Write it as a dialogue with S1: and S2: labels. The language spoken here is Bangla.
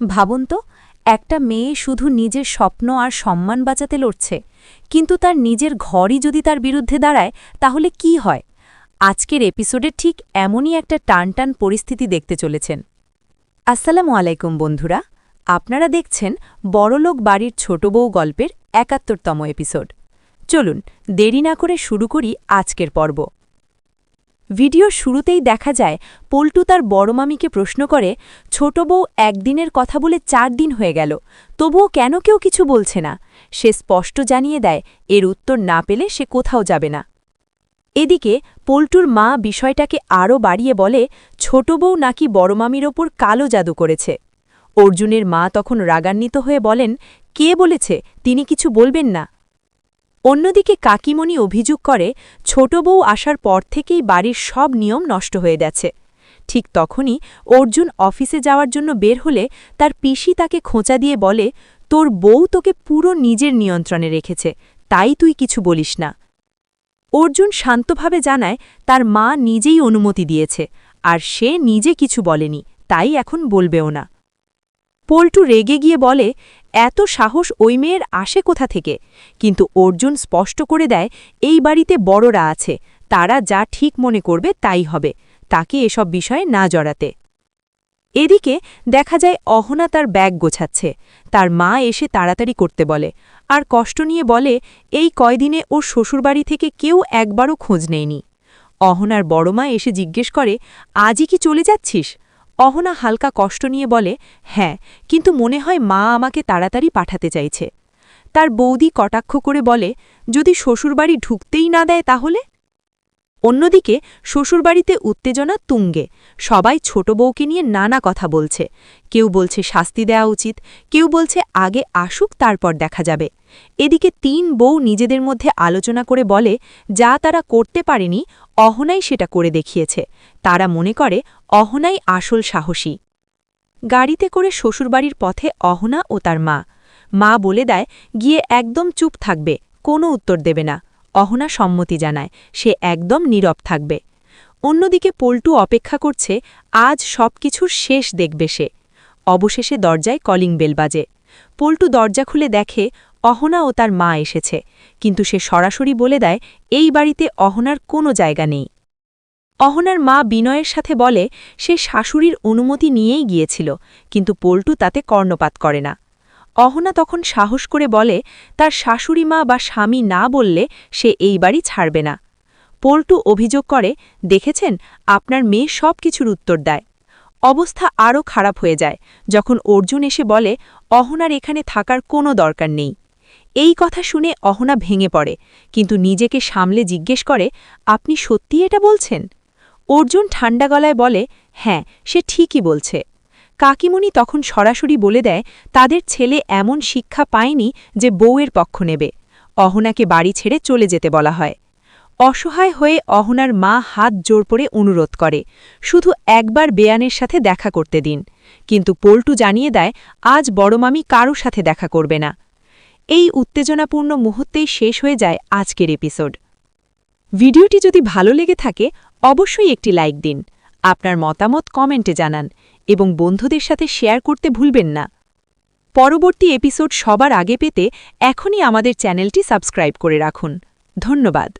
S1: ভাবুন তো, একটা মেয়ে শুধু নিজের স্বপ্ন আর সম্মান বাঁচাতে লড়ছে, কিন্তু তার নিজের ঘরই যদি তার বিরুদ্ধে দাঁড়ায় তাহলে কি হয়? আজকের এপিসোডে ঠিক এমনই একটা টানটান পরিস্থিতি দেখতে চলেছেন। আসসালামু আলাইকুম বন্ধুরা, আপনারা দেখছেন বড়লোক বাড়ির ছোট বউ গল্পের ৭১তম এপিসোড। চলুন দেরি না করে শুরু করি আজকের পর্ব। ভিডিওর শুরুতেই দেখা যায় পল্টু তার বড় মামিকে প্রশ্ন করে, ছোট বউ একদিনের কথা বলে ৪ দিন হয়ে গেল, তবুও কেন কেউ কিছু বলছে না? সে স্পষ্ট জানিয়ে দেয় এর উত্তর না পেলে সে কোথাও যাবে না। এদিকে পল্টুর মা বিষয়টাকে আরও বাড়িয়ে বলে, ছোট বউ নাকি বড় মামির ওপর কালো জাদু করেছে। অর্জুনের মা তখন রাগান্বিত হয়ে বলেন, কে বলেছে তিনি কিছু বলবেন না? অন্যদিকে কাকিমণি অভিযোগ করে, ছোট বউ আসার পর থেকেই বাড়ির সব নিয়ম নষ্ট হয়ে গেছে। ঠিক তখনই অর্জুন অফিসে যাওয়ার জন্য বের হলে তার পিসি তাকে খোঁচা দিয়ে বলে, তোর বউ তোকে পুরো নিজের নিয়ন্ত্রণে রেখেছে, তাই তুই কিছু বলিস না। অর্জুন শান্তভাবে জানায় তার মা নিজেই অনুমতি দিয়েছে, আর সে নিজে কিছু বলেনি, তাই এখন বলবেও না। পল্টু রেগে গিয়ে বলে, এত সাহস ওই মেয়ের আসে কোথা থেকে? কিন্তু অর্জুন স্পষ্ট করে দেয়, এই বাড়িতে বড়রা আছে, তারা যা ঠিক মনে করবে তাই হবে, তাকে এসব বিষয়ে না জড়াতে। এদিকে দেখা যায় অহনা তার ব্যাগ গোছাচ্ছে, তার মা এসে তাড়াতাড়ি করতে বলে, আর কষ্ট নিয়ে বলে, এই কয়দিনে ওর শ্বশুরবাড়ি থেকে কেউ একবারও খোঁজ নেয়নি। অহনার বড় মা এসে জিজ্ঞেস করে, আজই কি চলে যাচ্ছিস? অহনা হালকা কষ্ট নিয়ে বলে, হ্যাঁ, কিন্তু মনে হয় মা আমাকে তাড়াতাড়ি পাঠাতে চাইছে। তার বৌদি কটাক্ষ করে বলে, যদি শ্বশুরবাড়ি ঢুকতেই না দেয় তাহলে? অন্যদিকে শ্বশুরবাড়িতে উত্তেজনা তুঙ্গে, সবাই ছোট বউকে নিয়ে নানা কথা বলছে। কেউ বলছে শাস্তি দেওয়া উচিত, কেউ বলছে আগে আসুক তারপর দেখা যাবে। এদিকে ৩ বউ নিজেদের মধ্যে আলোচনা করে বলে, যা তারা করতে পারেনি অহনাই সেটা করে দেখিয়েছে। তারা মনে করে অহনাই আসল সাহসী। গাড়িতে করে শ্বশুরবাড়ির পথে অহনা ও তার মা বলে দেয়, গিয়ে একদম চুপ থাকবে, কোনো উত্তর দেবে না। অহনা সম্মতি জানায়, সে একদম নীরব থাকবে। অন্যদিকে পল্টু অপেক্ষা করছে, আজ সবকিছুর শেষ দেখবে সে। অবশেষে দরজায় কলিং বেল বাজে। পল্টু দরজা খুলে দেখে অহনা ও তার মা এসেছে, কিন্তু সে সরাসরি বলে দেয় এই বাড়িতে অহনার কোনো জায়গা নেই। অহনার মা বিনয়ের সাথে বলে, সে শাশুড়ির অনুমতি নিয়েই গিয়েছিল, কিন্তু পল্টু তাতে কর্ণপাত করে না। অহনা তখন সাহস করে বলে, তার শাশুড়ি মা বা স্বামী না বললে সে এই বাড়ি ছাড়বে না। পল্টু অভিযোগ করে, দেখেছেন, আপনার মেয়ে সব কিছুর উত্তর দেয়। অবস্থা আরও খারাপ হয়ে যায় যখন অর্জুন এসে বলে, অহনার এখানে থাকার কোনো দরকার নেই। এই কথা শুনে অহনা ভেঙে পড়ে, কিন্তু নিজেকে সামলে জিজ্ঞেস করে, আপনি সত্যি এটা বলছেন? অর্জুন ঠান্ডা গলায় বলে, হ্যাঁ, সে ঠিকই বলছে। কাকিমণি তখন সরাসরি বলে দেয়, তাদের ছেলে এমন শিক্ষা পায়নি যে বউয়ের পক্ষ নেবে। অহনাকে বাড়ি ছেড়ে চলে যেতে বলা হয়। অসহায় হয়ে অহনার মা হাত জোর করে অনুরোধ করে, শুধু একবার বেয়ানের সাথে দেখা করতে দিন। কিন্তু পল্টু জানিয়ে দেয়, আজ বড় মামি কারো সাথে দেখা করবে না। এই উত্তেজনাপূর্ণ মুহূর্তেই শেষ হয়ে যায় আজকের এপিসোড। ভিডিওটি যদি ভালো লেগে থাকে অবশ্যই একটি লাইক দিন, আপনার মতামত কমেন্টে জানান এবং বন্ধুদের সাথে শেয়ার করতে ভুলবেন না। পরবর্তী এপিসোড সবার আগে পেতে এখনই আমাদের চ্যানেলটি সাবস্ক্রাইব করে রাখুন। ধন্যবাদ।